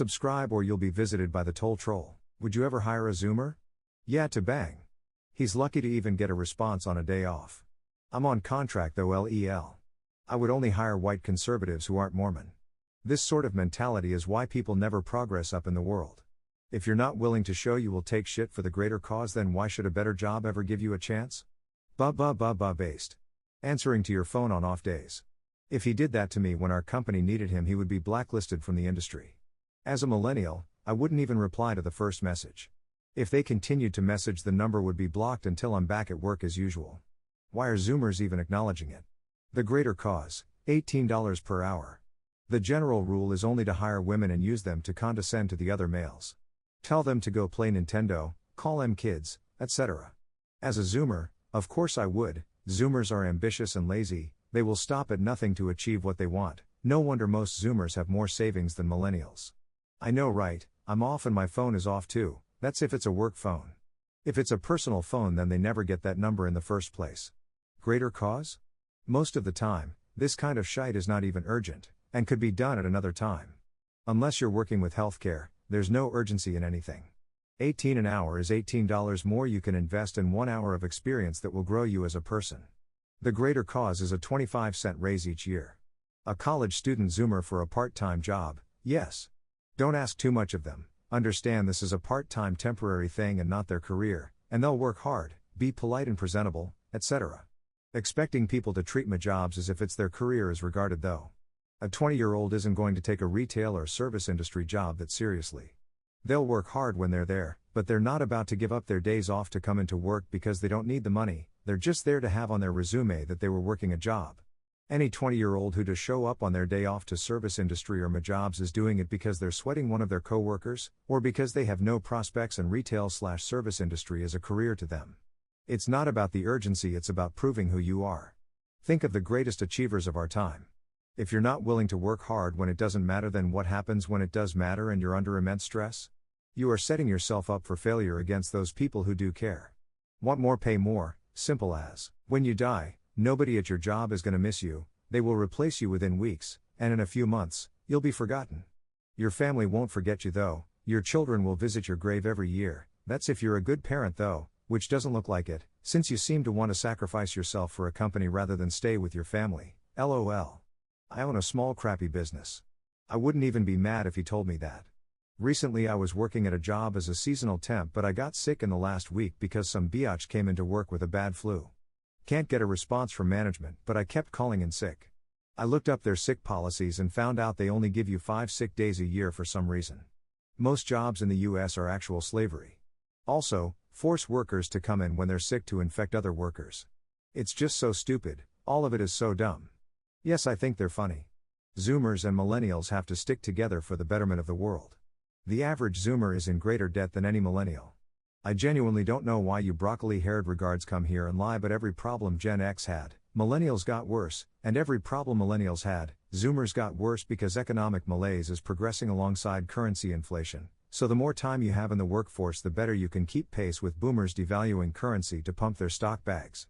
Subscribe or you'll be visited by the toll troll. Would you ever hire a Zoomer? Yeah, to bang. He's lucky to even get a response on a day off. I'm on contract though, lel. I would only hire white conservatives who aren't Mormon. This sort of mentality is why people never progress up in the world. If you're not willing to show you will take shit for the greater cause, then why should a better job ever give you a chance? Based. Answering to your phone on off days. If he did that to me when our company needed him, he would be blacklisted from the industry. As a millennial, I wouldn't even reply to the first message. If they continued to message, the number would be blocked until I'm back at work as usual. Why are Zoomers even acknowledging it? The greater cause, $18 per hour. The general rule is only to hire women and use them to condescend to the other males. Tell them to go play Nintendo, call them kids, etc. As a Zoomer, of course I would. Zoomers are ambitious and lazy, they will stop at nothing to achieve what they want. No wonder most Zoomers have more savings than millennials. I know, right? I'm off and my phone is off too. That's if it's a work phone. If it's a personal phone, then they never get that number in the first place. Greater cause? Most of the time, this kind of shite is not even urgent, and could be done at another time. Unless you're working with healthcare, there's no urgency in anything. $18 an hour is $18 more you can invest in 1 hour of experience that will grow you as a person. The greater cause is a 25-cent raise each year. A college student Zoomer for a part-time job, yes. Don't ask too much of them. Understand this is a part-time temporary thing and not their career, and they'll work hard, be polite and presentable, etc. Expecting people to treat my jobs as if it's their career is regarded though. A 20-year-old isn't going to take a retail or service industry job that seriously. They'll work hard when they're there, but they're not about to give up their days off to come into work because they don't need the money. They're just there to have on their resume that they were working a job. Any 20-year-old who does show up on their day off to service industry or my jobs is doing it because they're sweating one of their co-workers, or because they have no prospects and retail/service industry is a career to them. It's not about the urgency, it's about proving who you are. Think of the greatest achievers of our time. If you're not willing to work hard when it doesn't matter, then what happens when it does matter and you're under immense stress? You are setting yourself up for failure against those people who do care. Want more, pay more, simple as, when you die, nobody at your job is going to miss you, they will replace you within weeks, and in a few months, you'll be forgotten. Your family won't forget you though, your children will visit your grave every year, that's if you're a good parent though, which doesn't look like it, since you seem to want to sacrifice yourself for a company rather than stay with your family, lol. I own a small crappy business. I wouldn't even be mad if he told me that. Recently I was working at a job as a seasonal temp, but I got sick in the last week because some biatch came into work with a bad flu. Can't get a response from management, but I kept calling in sick. I looked up their sick policies and found out they only give you 5 sick days a year for some reason. Most jobs in the US are actual slavery. Also, force workers to come in when they're sick to infect other workers. It's just so stupid, all of it is so dumb. Yes, I think they're funny. Zoomers and millennials have to stick together for the betterment of the world. The average Zoomer is in greater debt than any millennial. I genuinely don't know why you broccoli-haired regards come here and lie, but every problem Gen X had, millennials got worse, and every problem millennials had, Zoomers got worse because economic malaise is progressing alongside currency inflation, so the more time you have in the workforce the better you can keep pace with boomers devaluing currency to pump their stock bags.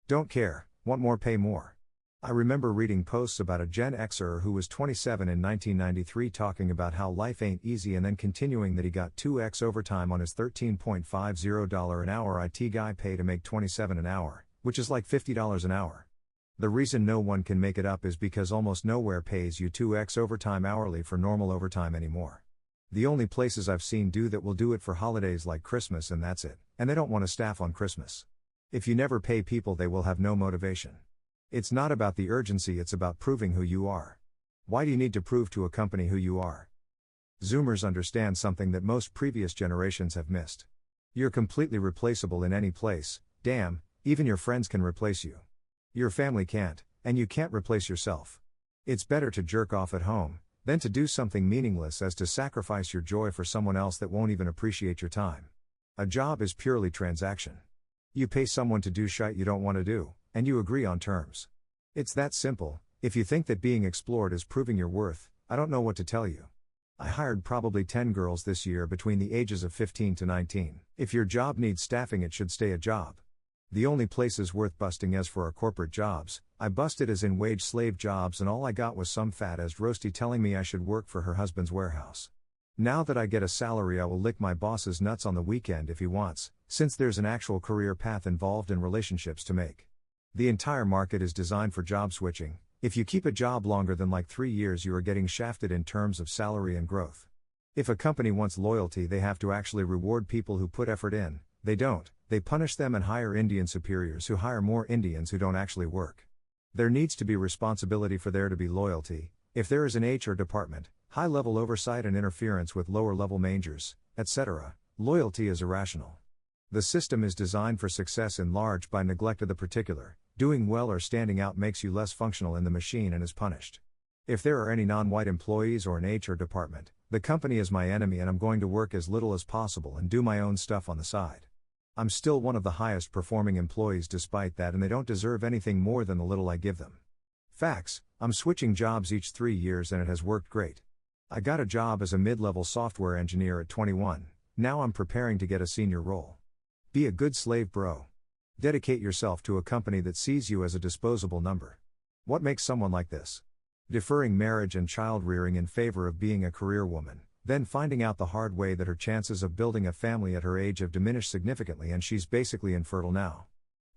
Don't care, want more, pay more. I remember reading posts about a Gen Xer who was 27 in 1993 talking about how life ain't easy and then continuing that he got 2x overtime on his $13.50 an hour IT guy pay to make $27 an hour, which is like $50 an hour. The reason no one can make it up is because almost nowhere pays you 2x overtime hourly for normal overtime anymore. The only places I've seen do that will do it for holidays like Christmas, and that's it, and they don't want to staff on Christmas. If you never pay people, they will have no motivation. It's not about the urgency, it's about proving who you are. Why do you need to prove to a company who you are? Zoomers understand something that most previous generations have missed. You're completely replaceable in any place, damn, even your friends can replace you. Your family can't, and you can't replace yourself. It's better to jerk off at home, than to do something meaningless as to sacrifice your joy for someone else that won't even appreciate your time. A job is purely transaction. You pay someone to do shit you don't want to do, and you agree on terms. It's that simple. If you think that being explored is proving your worth, I don't know what to tell you. I hired probably 10 girls this year between the ages of 15 to 19. If your job needs staffing, it should stay a job. The only places worth busting as for are corporate jobs. I busted as in wage slave jobs, and all I got was some fat-ass roastie telling me I should work for her husband's warehouse. Now that I get a salary, I will lick my boss's nuts on the weekend if he wants, since there's an actual career path involved and relationships to make. The entire market is designed for job switching. If you keep a job longer than like 3 years, you are getting shafted in terms of salary and growth. If a company wants loyalty, they have to actually reward people who put effort in. They don't, they punish them and hire Indian superiors who hire more Indians who don't actually work. There needs to be responsibility for there to be loyalty. If there is an HR department, high-level oversight and interference with lower-level managers, etc., loyalty is irrational. The system is designed for success in large by neglect of the particular. Doing well or standing out makes you less functional in the machine and is punished. If there are any non-white employees or an HR department, the company is my enemy and I'm going to work as little as possible and do my own stuff on the side. I'm still one of the highest performing employees despite that, and they don't deserve anything more than the little I give them. Facts: I'm switching jobs each 3 years and it has worked great. I got a job as a mid-level software engineer at 21, now I'm preparing to get a senior role. Be a good slave, bro. Dedicate yourself to a company that sees you as a disposable number. What makes someone like this? Deferring marriage and child rearing in favor of being a career woman, then finding out the hard way that her chances of building a family at her age have diminished significantly and she's basically infertile now.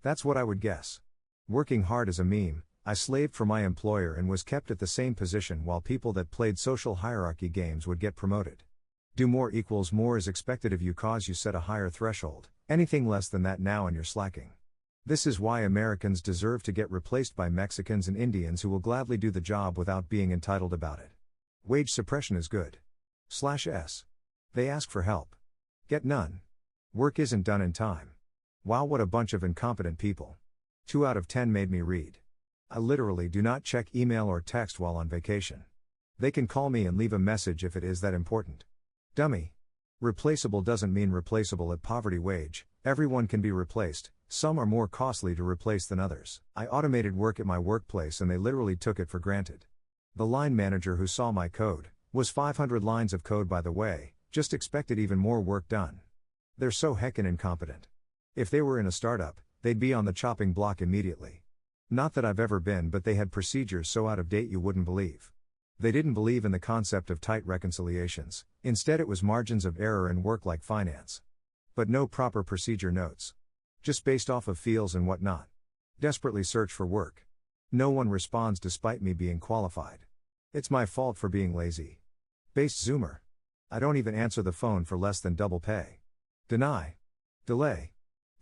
That's what I would guess. Working hard as a meme, I slaved for my employer and was kept at the same position while people that played social hierarchy games would get promoted. Do more equals more is expected of you cause you set a higher threshold. Anything less than that now and you're slacking. This is why Americans deserve to get replaced by Mexicans and Indians who will gladly do the job without being entitled about it. Wage suppression is good. /S. They ask for help. Get none. Work isn't done in time. Wow, what a bunch of incompetent people. 2 out of 10 made me read. I literally do not check email or text while on vacation. They can call me and leave a message if it is that important. Dummy. Replaceable doesn't mean replaceable at poverty wage. Everyone can be replaced. Some are more costly to replace than others. I automated work at my workplace and they literally took it for granted. The line manager who saw my code, was 500 lines of code by the way, just expected even more work done. They're so heckin' incompetent. If they were in a startup, they'd be on the chopping block immediately. Not that I've ever been, but they had procedures so out of date you wouldn't believe. They didn't believe in the concept of tight reconciliations, instead it was margins of error in work like finance. But no proper procedure notes. Just based off of feels and whatnot. Desperately search for work. No one responds despite me being qualified. It's my fault for being lazy. Based Zoomer. I don't even answer the phone for less than double pay. Deny. Delay.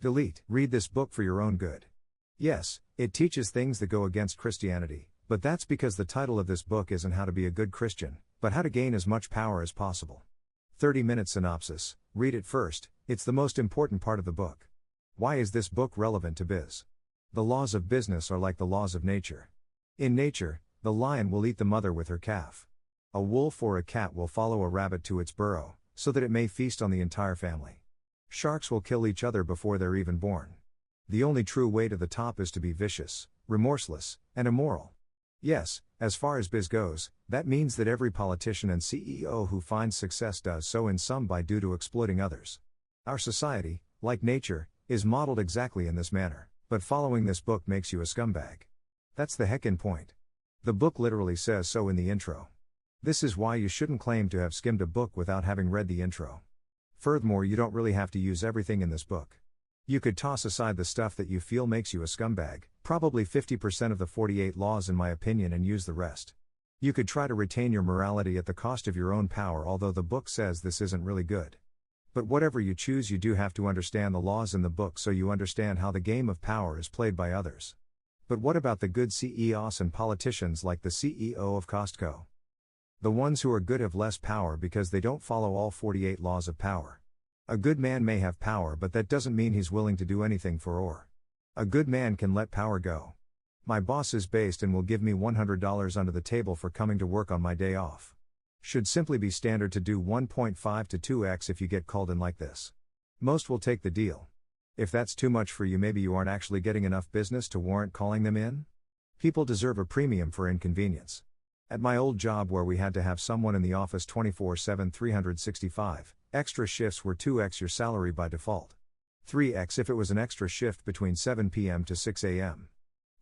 Delete. Read this book for your own good. Yes, it teaches things that go against Christianity, but that's because the title of this book isn't how to be a good Christian, but how to gain as much power as possible. 30-minute synopsis. Read it first, it's the most important part of the book. Why is this book relevant to biz? The laws of business are like the laws of nature. In nature, the lion will eat the mother with her calf. A wolf or a cat will follow a rabbit to its burrow, so that it may feast on the entire family. Sharks will kill each other before they're even born. The only true way to the top is to be vicious, remorseless, and immoral. Yes, as far as biz goes, that means that every politician and CEO who finds success does so in some by due to exploiting others. Our society, like nature, is modeled exactly in this manner, but following this book makes you a scumbag. That's the heckin' point. The book literally says so in the intro. This is why you shouldn't claim to have skimmed a book without having read the intro. Furthermore, you don't really have to use everything in this book. You could toss aside the stuff that you feel makes you a scumbag, probably 50% of the 48 laws in my opinion, and use the rest. You could try to retain your morality at the cost of your own power, although the book says this isn't really good. But whatever you choose, you do have to understand the laws in the book so you understand how the game of power is played by others. But what about the good CEOs and politicians like the CEO of Costco? The ones who are good have less power because they don't follow all 48 laws of power. A good man may have power, but that doesn't mean he's willing to do anything for or. A good man can let power go. My boss is based and will give me $100 under the table for coming to work on my day off. Should simply be standard to do 1.5 to 2x if you get called in like this. Most will take the deal. If that's too much for you, maybe you aren't actually getting enough business to warrant calling them in? People deserve a premium for inconvenience. At my old job where we had to have someone in the office 24/7 365, extra shifts were 2x your salary by default. 3x if it was an extra shift between 7 p.m. to 6 a.m.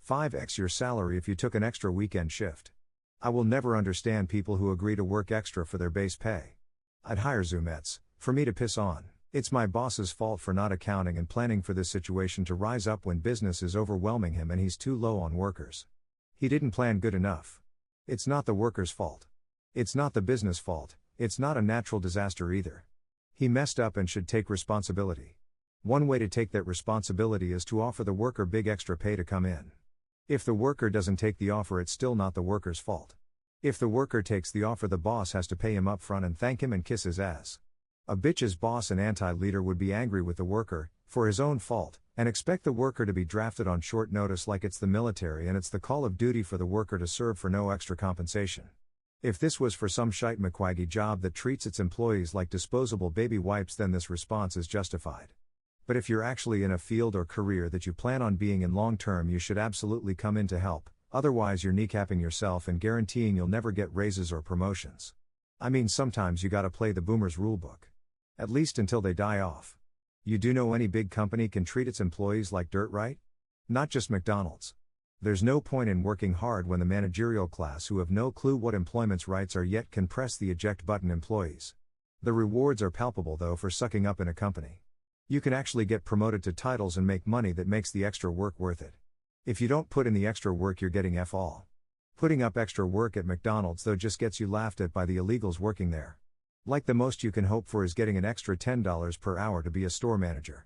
5x your salary if you took an extra weekend shift. I will never understand people who agree to work extra for their base pay. I'd hire Zoomettes, for me to piss on. It's my boss's fault for not accounting and planning for this situation to rise up when business is overwhelming him and he's too low on workers. He didn't plan good enough. It's not the worker's fault. It's not the business fault, it's not a natural disaster either. He messed up and should take responsibility. One way to take that responsibility is to offer the worker big extra pay to come in. If the worker doesn't take the offer, it's still not the worker's fault. If the worker takes the offer, the boss has to pay him up front and thank him and kiss his ass. A bitch's boss and anti-leader would be angry with the worker, for his own fault, and expect the worker to be drafted on short notice like it's the military and it's the call of duty for the worker to serve for no extra compensation. If this was for some shite McQuaggy job that treats its employees like disposable baby wipes, then this response is justified. But if you're actually in a field or career that you plan on being in long term, you should absolutely come in to help, otherwise you're kneecapping yourself and guaranteeing you'll never get raises or promotions. I mean, sometimes you gotta play the boomers rulebook. At least until they die off. You do know any big company can treat its employees like dirt, right? Not just McDonald's. There's no point in working hard when the managerial class, who have no clue what employment's rights are yet, can press the eject button employees. The rewards are palpable though for sucking up in a company. You can actually get promoted to titles and make money that makes the extra work worth it. If you don't put in the extra work, you're getting F all. Putting up extra work at McDonald's though just gets you laughed at by the illegals working there. Like, the most you can hope for is getting an extra $10 per hour to be a store manager.